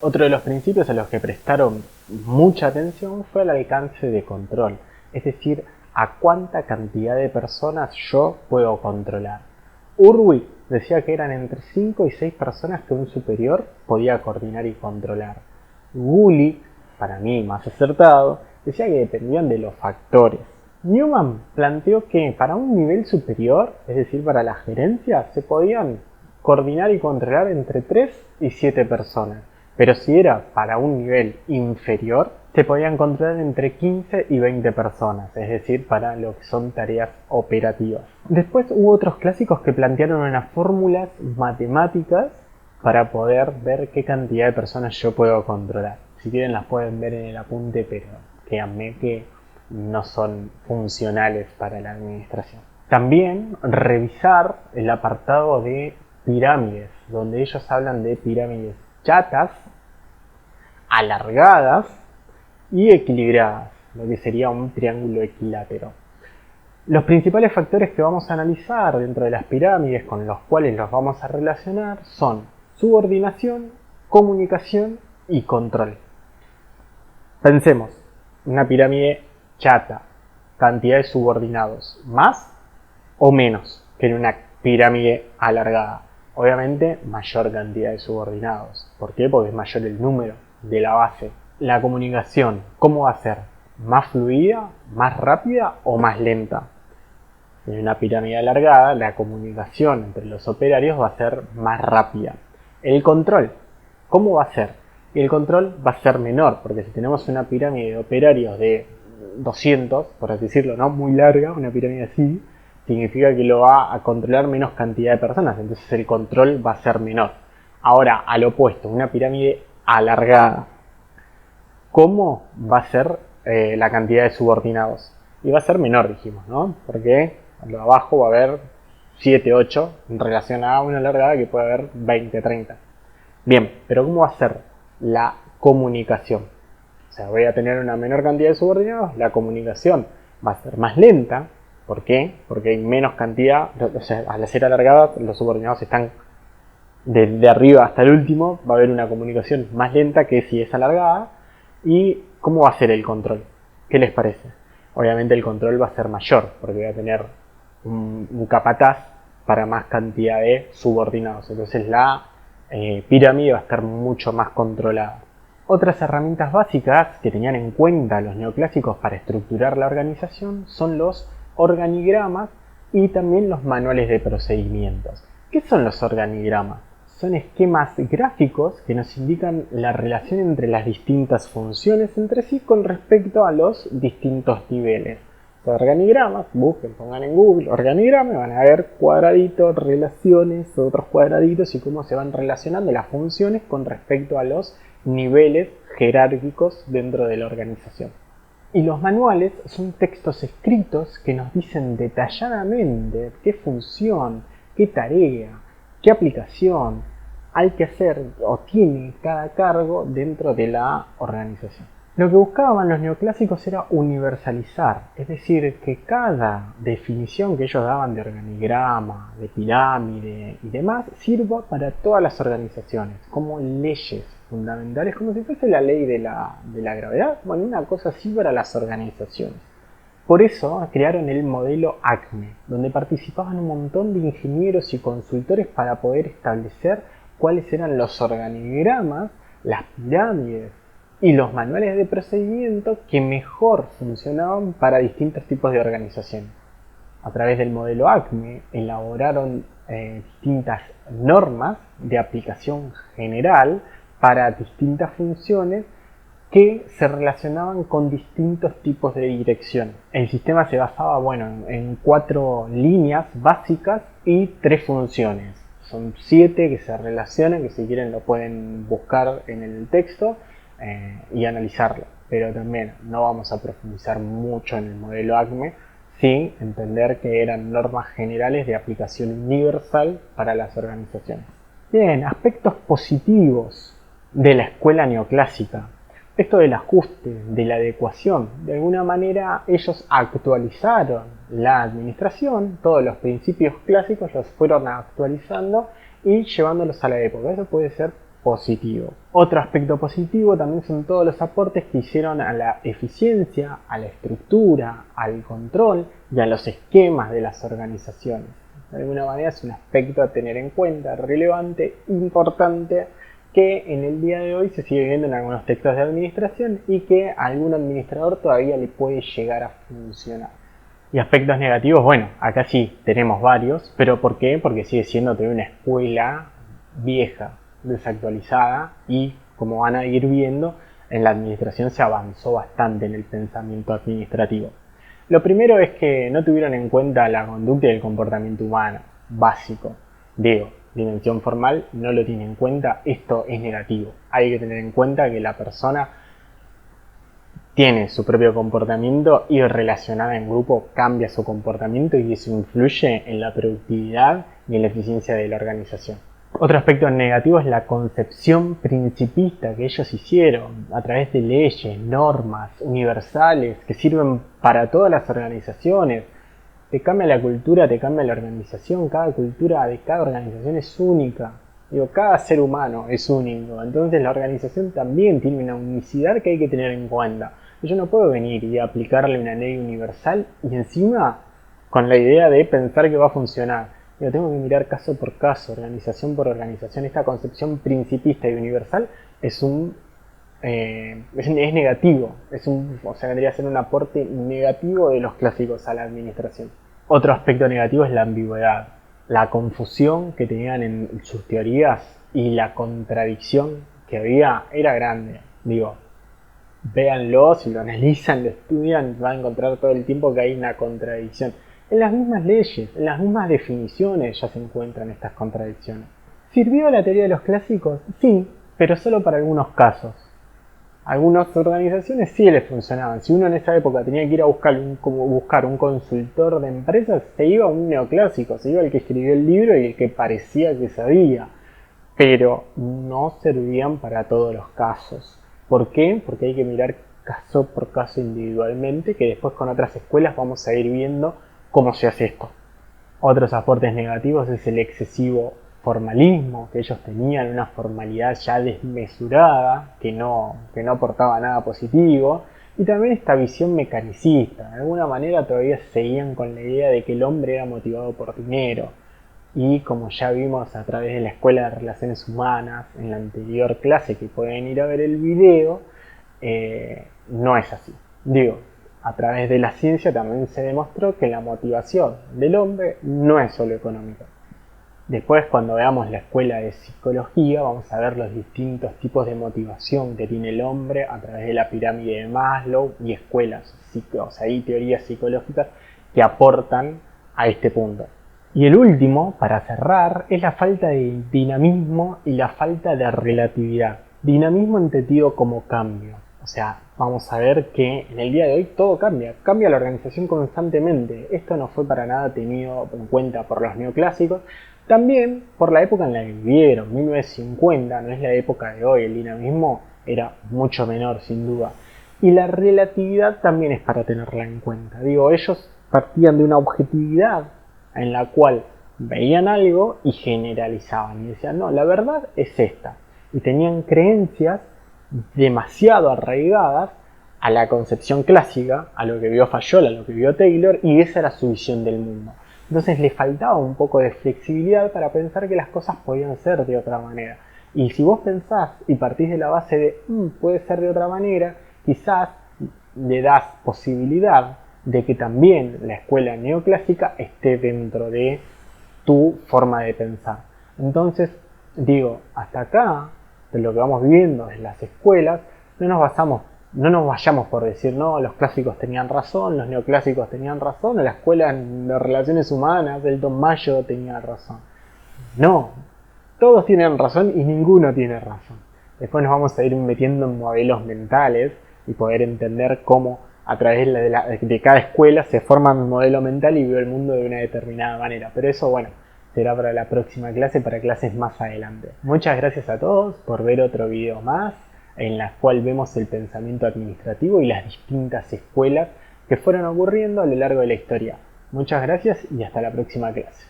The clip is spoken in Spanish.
Otro de los principios a los que prestaron mucha atención fue el alcance de control, es decir, a cuánta cantidad de personas yo puedo controlar. Urwig decía que eran entre 5 y 6 personas que un superior podía coordinar y controlar. Gulick, para mí más acertado, decía que dependían de los factores. Newman planteó que para un nivel superior, es decir, para la gerencia, se podían coordinar y controlar entre 3 y 7 personas. Pero si era para un nivel inferior, se podían controlar entre 15 y 20 personas, es decir, para lo que son tareas operativas. Después hubo otros clásicos que plantearon unas fórmulas matemáticas para poder ver qué cantidad de personas yo puedo controlar. Si quieren las pueden ver en el apunte, pero créanme que no son funcionales para la administración. También revisar el apartado de pirámides, donde ellos hablan de pirámides chatas, alargadas y equilibradas, lo que sería un triángulo equilátero. Los principales factores que vamos a analizar dentro de las pirámides con los cuales los vamos a relacionar son subordinación, comunicación y control. Pensemos, una pirámide chata, cantidad de subordinados, más o menos que en una pirámide alargada. Obviamente mayor cantidad de subordinados. ¿Por qué? Porque es mayor el número de la base. La comunicación, ¿cómo va a ser? ¿Más fluida, más rápida o más lenta? En una pirámide alargada, la comunicación entre los operarios va a ser más rápida. El control, ¿cómo va a ser? Y el control va a ser menor, porque si tenemos una pirámide de operarios de 200, por así decirlo, no muy larga, una pirámide así, significa que lo va a controlar menos cantidad de personas, entonces el control va a ser menor. Ahora, al opuesto, una pirámide alargada, ¿cómo va a ser la cantidad de subordinados? Y va a ser menor, dijimos, ¿no? Porque a lo abajo va a haber 7, 8 en relación a una alargada que puede haber 20, 30. Bien, pero ¿cómo va a ser la comunicación? O sea, voy a tener una menor cantidad de subordinados, la comunicación va a ser más lenta. ¿Por qué? Porque hay menos cantidad, o sea, al ser alargada los subordinados están desde arriba hasta el último, va a haber una comunicación más lenta que si es alargada. ¿Y cómo va a ser el control? ¿Qué les parece? Obviamente el control va a ser mayor, porque voy a tener un capataz para más cantidad de subordinados. Entonces la pirámide va a estar mucho más controlada. Otras herramientas básicas que tenían en cuenta los neoclásicos para estructurar la organización son los organigramas y también los manuales de procedimientos. ¿Qué son los organigramas? Son esquemas gráficos que nos indican la relación entre las distintas funciones entre sí con respecto a los distintos niveles. Los organigramas, busquen, pongan en Google organigrama y van a ver cuadraditos, relaciones, otros cuadraditos y cómo se van relacionando las funciones con respecto a los niveles jerárquicos dentro de la organización. Y los manuales son textos escritos que nos dicen detalladamente qué función, qué tarea, qué aplicación hay que hacer o tiene cada cargo dentro de la organización. Lo que buscaban los neoclásicos era universalizar, es decir, que cada definición que ellos daban de organigrama, de pirámide y demás sirva para todas las organizaciones, como leyes fundamentales, como si fuese la ley de la gravedad, bueno, una cosa así para las organizaciones. Por eso crearon el modelo ACME, donde participaban un montón de ingenieros y consultores para poder establecer cuáles eran los organigramas, las pirámides y los manuales de procedimiento que mejor funcionaban para distintos tipos de organización. A través del modelo ACME elaboraron distintas normas de aplicación general para distintas funciones que se relacionaban con distintos tipos de dirección. El sistema se basaba en 4 líneas básicas y 3 funciones. Son 7 que se relacionan, que si quieren lo pueden buscar en el texto y analizarlo. Pero también no vamos a profundizar mucho en el modelo ACME, sin entender que eran normas generales de aplicación universal para las organizaciones. Bien, aspectos positivos de la escuela neoclásica. Esto del ajuste, de la adecuación, de alguna manera ellos actualizaron la administración, todos los principios clásicos los fueron actualizando y llevándolos a la época. Eso puede ser positivo. Otro aspecto positivo también son todos los aportes que hicieron a la eficiencia, a la estructura, al control y a los esquemas de las organizaciones. De alguna manera es un aspecto a tener en cuenta, relevante, importante, que en el día de hoy se sigue viendo en algunos textos de administración y que a algún administrador todavía le puede llegar a funcionar. Y aspectos negativos, bueno, acá sí tenemos varios, pero ¿por qué? Porque sigue siendo de una escuela vieja, desactualizada, y como van a ir viendo, en la administración se avanzó bastante en el pensamiento administrativo. Lo primero es que no tuvieron en cuenta la conducta y el comportamiento humano, básico. Digo, dimensión formal no lo tiene en cuenta, esto es negativo. Hay que tener en cuenta que la persona tiene su propio comportamiento y relacionada en grupo cambia su comportamiento y eso influye en la productividad y en la eficiencia de la organización. Otro aspecto negativo es la concepción principista que ellos hicieron a través de leyes, normas universales que sirven para todas las organizaciones. Te cambia la cultura, te cambia la organización, cada cultura de cada organización es única. Digo, cada ser humano es único, entonces la organización también tiene una unicidad que hay que tener en cuenta. Yo no puedo venir y aplicarle una ley universal y encima con la idea de pensar que va a funcionar. Yo tengo que mirar caso por caso, organización por organización. Esta concepción principista y universal es negativo, o sea, vendría a ser un aporte negativo de los clásicos a la administración. Otro aspecto negativo es la ambigüedad, la confusión que tenían en sus teorías y la contradicción que había era grande. Digo, véanlo, si lo analizan, lo estudian, van a encontrar todo el tiempo que hay una contradicción. En las mismas leyes, en las mismas definiciones ya se encuentran estas contradicciones. ¿Sirvió la teoría de los clásicos? Sí, pero solo para algunos casos. Algunas organizaciones sí les funcionaban. Si uno en esa época tenía que ir a buscar un consultor de empresas, se iba a un neoclásico, se iba al que escribió el libro y el que parecía que sabía. Pero no servían para todos los casos. ¿Por qué? Porque hay que mirar caso por caso individualmente, que después con otras escuelas vamos a ir viendo cómo se hace esto. Otros aportes negativos es el excesivo formalismo, que ellos tenían una formalidad ya desmesurada, que no aportaba nada positivo, y también esta visión mecanicista. De alguna manera todavía seguían con la idea de que el hombre era motivado por dinero. Y como ya vimos a través de la Escuela de Relaciones Humanas en la anterior clase, que pueden ir a ver el video, no es así. Digo, a través de la ciencia también se demostró que la motivación del hombre no es solo económica. Después, cuando veamos la escuela de psicología, vamos a ver los distintos tipos de motivación que tiene el hombre a través de la pirámide de Maslow y escuelas, o sea, hay teorías psicológicas que aportan a este punto. Y el último, para cerrar, es la falta de dinamismo y la falta de relatividad. Dinamismo entendido como cambio. O sea, vamos a ver que en el día de hoy todo cambia la organización constantemente. Esto no fue para nada tenido en cuenta por los neoclásicos, también por la época en la que vivieron, 1950, no es la época de hoy, el dinamismo era mucho menor sin duda. Y la relatividad también es para tenerla en cuenta. Digo, ellos partían de una objetividad en la cual veían algo y generalizaban y decían, no, la verdad es esta. Y tenían creencias demasiado arraigadas a la concepción clásica, a lo que vio Fayol, a lo que vio Taylor, y esa era su visión del mundo. Entonces le faltaba un poco de flexibilidad para pensar que las cosas podían ser de otra manera. Y si vos pensás y partís de la base de puede ser de otra manera, quizás le das posibilidad de que también la escuela neoclásica esté dentro de tu forma de pensar. Entonces, digo, hasta acá, de lo que vamos viviendo en las escuelas, no nos vayamos por decir, no, los clásicos tenían razón, los neoclásicos tenían razón, la escuela de relaciones humanas, Elton Mayo tenía razón. No, todos tienen razón y ninguno tiene razón. Después nos vamos a ir metiendo en modelos mentales y poder entender cómo a través de cada escuela se forma un modelo mental y vive el mundo de una determinada manera. Pero eso, bueno, será para la próxima clase, para clases más adelante. Muchas gracias a todos por ver otro video más, en la cual vemos el pensamiento administrativo y las distintas escuelas que fueron ocurriendo a lo largo de la historia. Muchas gracias y hasta la próxima clase.